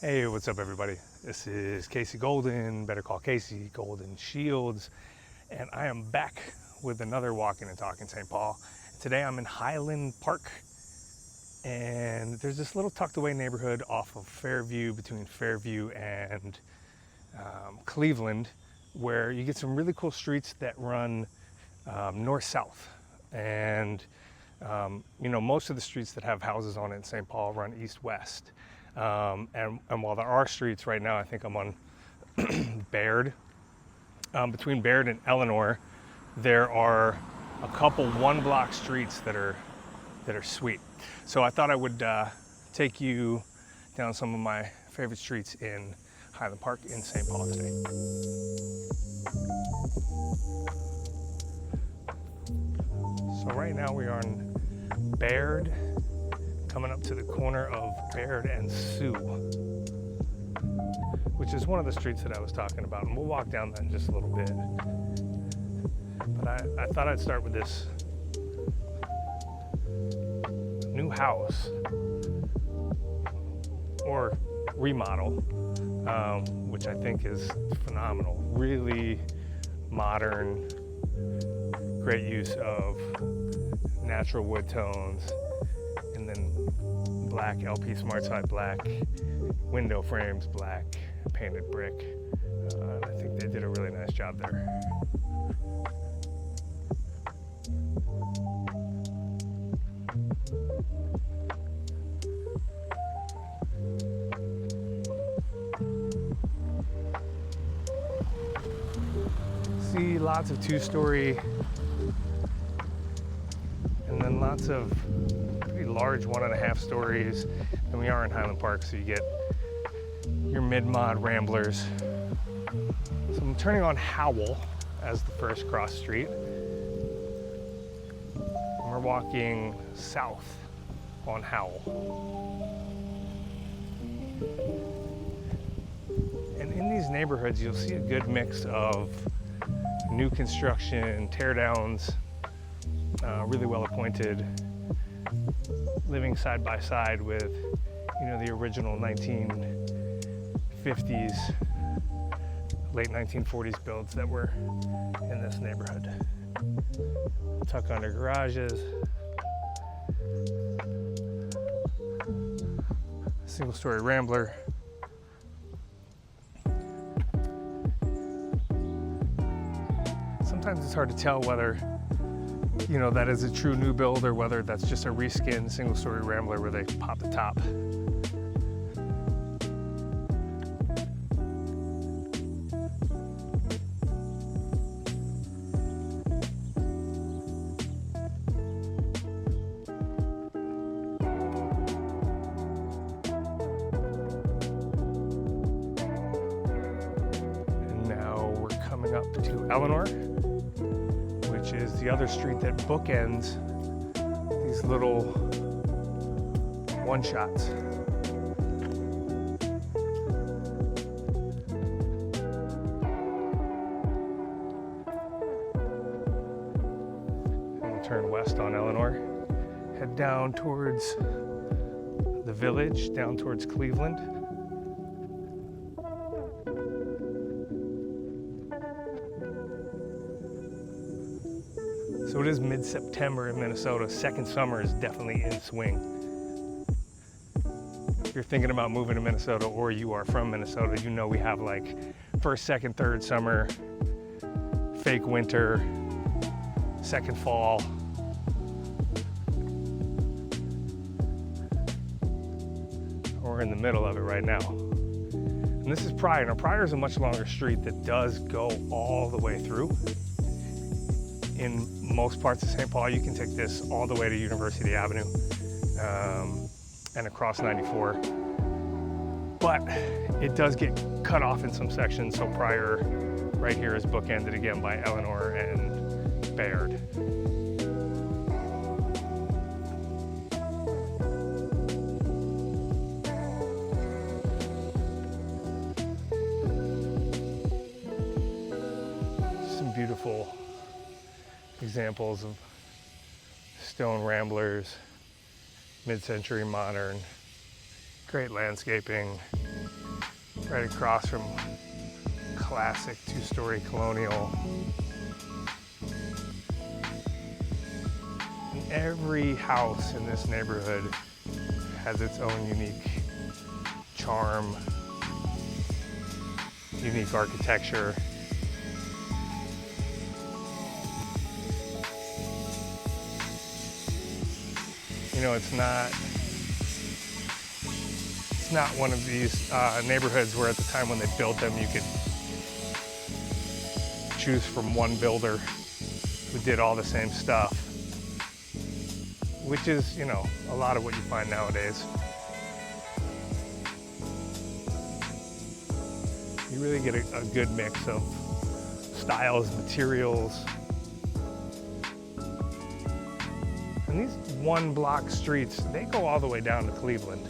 Hey, what's up everybody? This is Casey Golden, better call Casey Golden Shields, and I am back with another Walking and Talking St. Paul. Today I'm in Highland Park, and there's this little tucked away neighborhood off of Fairview, between Fairview and Cleveland, where you get some really cool streets that run north-south. And you know, most of the streets that have houses on it in St. Paul run east-west. And while there are streets right now, I think I'm on Bayard. Between Bayard and Eleanor, there are a couple one-block streets that are sweet. So I thought I would take you down some of my favorite streets in Highland Park in St. Paul today. So right now we are on Bayard, coming up to the corner of Bayard and Sioux, which is one of the streets that I was talking about, and we'll walk down that in just a little bit. But I thought I'd start with this new house, or remodel, which I think is phenomenal. Really modern, great use of natural wood tones, and then black LP SmartSide black, window frames black, painted brick. I think they did a really nice job there. See lots of two-story, and then lots of pretty large 1.5 stories. And we are in Highland Park, so you get your mid-mod Ramblers. So I'm turning on Howell as the first cross street. And we're walking south on Howell. And in these neighborhoods, you'll see a good mix of new construction, teardowns, really well appointed, living side by side with, you know, the original 1950s, late 1940s builds that were in this neighborhood. Tuck under garages, single story Rambler. Sometimes it's hard to tell whether, you know, that is a true new build or whether that's just a reskin single-story Rambler where they pop the top. And now we're coming up to Eleanor, which is the other street that bookends these little one-shots. And we'll turn west on Eleanor, head down towards the village, down towards Cleveland. So it is mid-September in Minnesota. Second summer is definitely in swing. If you're thinking about moving to Minnesota or you are from Minnesota, you know we have like first, second, third summer, fake winter, second fall. We're in the middle of it right now. And this is Pryor. Now Pryor is a much longer street that does go all the way through. In most parts of St. Paul, you can take this all the way to University Avenue and across 94. But it does get cut off in some sections, so Pryor right here is bookended again by Eleanor and Bayard. Some beautiful examples of stone ramblers, mid-century modern, great landscaping, right across from classic two-story Colonial. And every house in this neighborhood has its own unique charm, unique architecture. You know, it's not one of these neighborhoods where at the time when they built them you could choose from one builder who did all the same stuff, which is, you know, a lot of what you find nowadays. You really get a good mix of styles, materials. And these one-block streets, they go all the way down to Cleveland.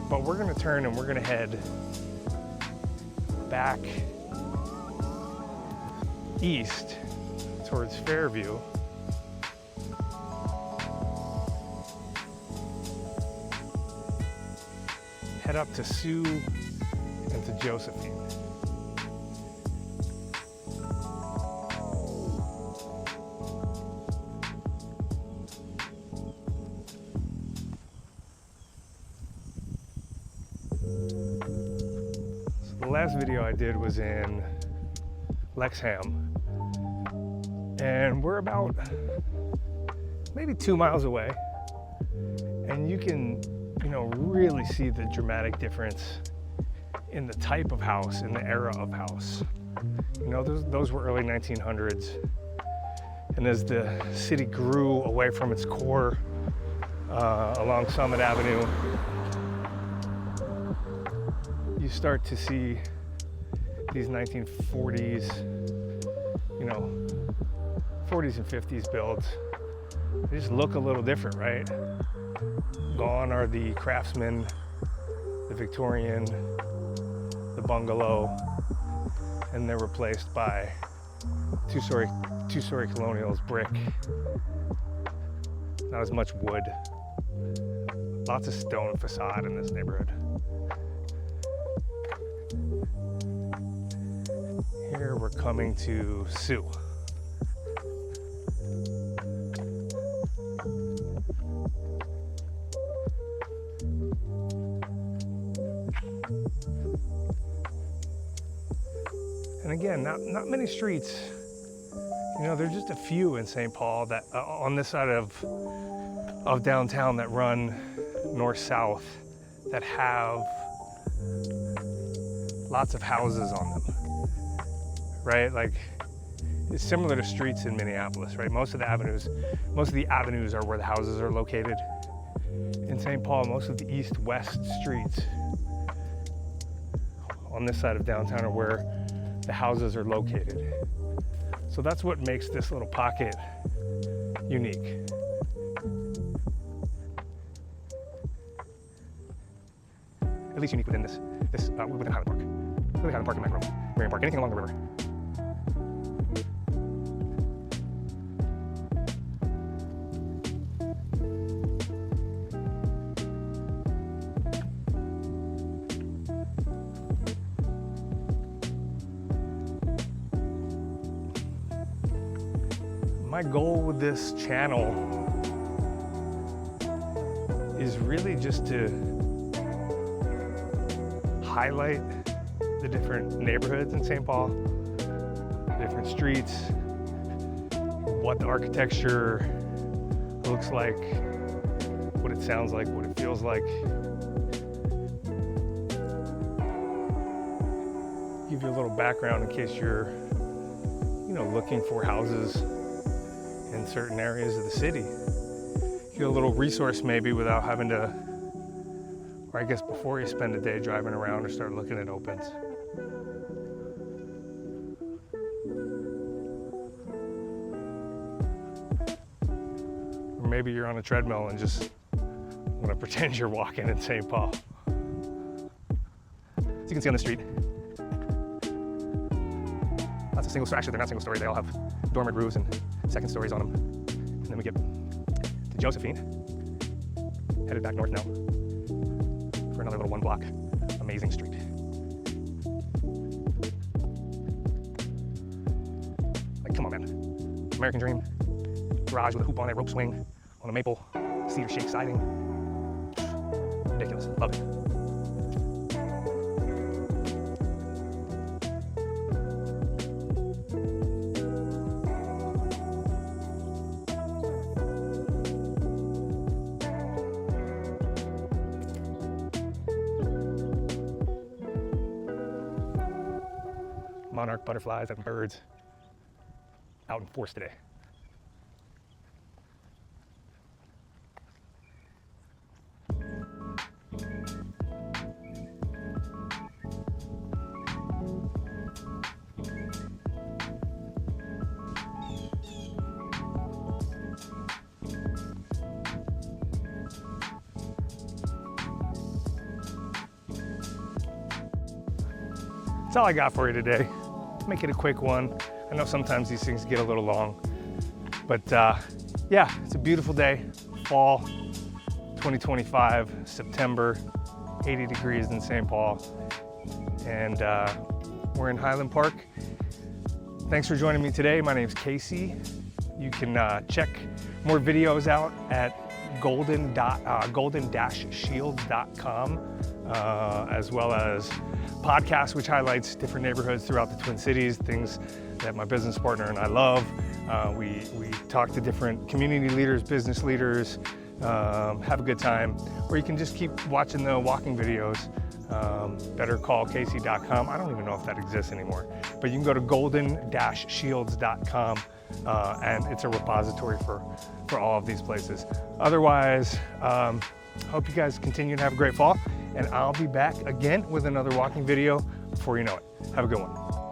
But we're gonna turn and we're gonna head back east towards Fairview. Head up to Sioux and to Josephine. The last video I did was in Lexham, and we're about maybe 2 miles away, and you can, you know, really see the dramatic difference in the type of house, in the era of house. You know, those were early 1900s, and as the city grew away from its core along Summit Avenue, you start to see these 1940s, you know, 40s and 50s builds. They just look a little different, right? Gone are the Craftsman, the Victorian, the bungalow, and they're replaced by two-story Colonials, brick. Not as much wood. Lots of stone facade in this neighborhood. Here we're coming to Sioux. And again, not many streets. You know, there's just a few in St. Paul that on this side of downtown that run north-south that have lots of houses on them, right? Like, it's similar to streets in Minneapolis, right? Most of the avenues are where the houses are located. In St. Paul, most of the east-west streets on this side of downtown are where the houses are located. So that's what makes this little pocket unique. At least unique within within Highland Park. Really Highland Park and Marion Park, anything along the river. My goal with this channel is really just to highlight the different neighborhoods in St. Paul, the different streets, what the architecture looks like, what it sounds like, what it feels like. Give you a little background in case you're, you know, looking for houses in certain areas of the city. Get a little resource maybe without having to, or I guess before you spend a day driving around or start looking at opens. Or maybe you're on a treadmill and just want to pretend you're walking in St. Paul. As you can see on the street, lots of actually they're not single story, they all have dormer roofs and second stories on them. And then we get to Josephine, headed back north now for another little one block of amazing street. Like, come on, man. American dream. Garage with a hoop on it, rope swing on a maple, cedar shake siding. Ridiculous. Love it. Monarch butterflies and birds out in force today. That's all I got for you today. Make it a quick one. I know sometimes these things get a little long, but yeah, it's a beautiful day. Fall 2025, September, 80 degrees in St. Paul, and we're in Highland Park. Thanks for joining me today. My name's Casey. You can check more videos out at golden-shields.com, as well as podcast, which highlights different neighborhoods throughout the Twin Cities, things that my business partner and I love. We talk to different community leaders, business leaders, have a good time. Or you can just keep watching the walking videos, bettercallcasey.com. I don't even know if that exists anymore, but you can go to golden-shields.com, and it's a repository for all of these places. Otherwise, hope you guys continue to have a great fall, and I'll be back again with another walking video before you know it. Have a good one.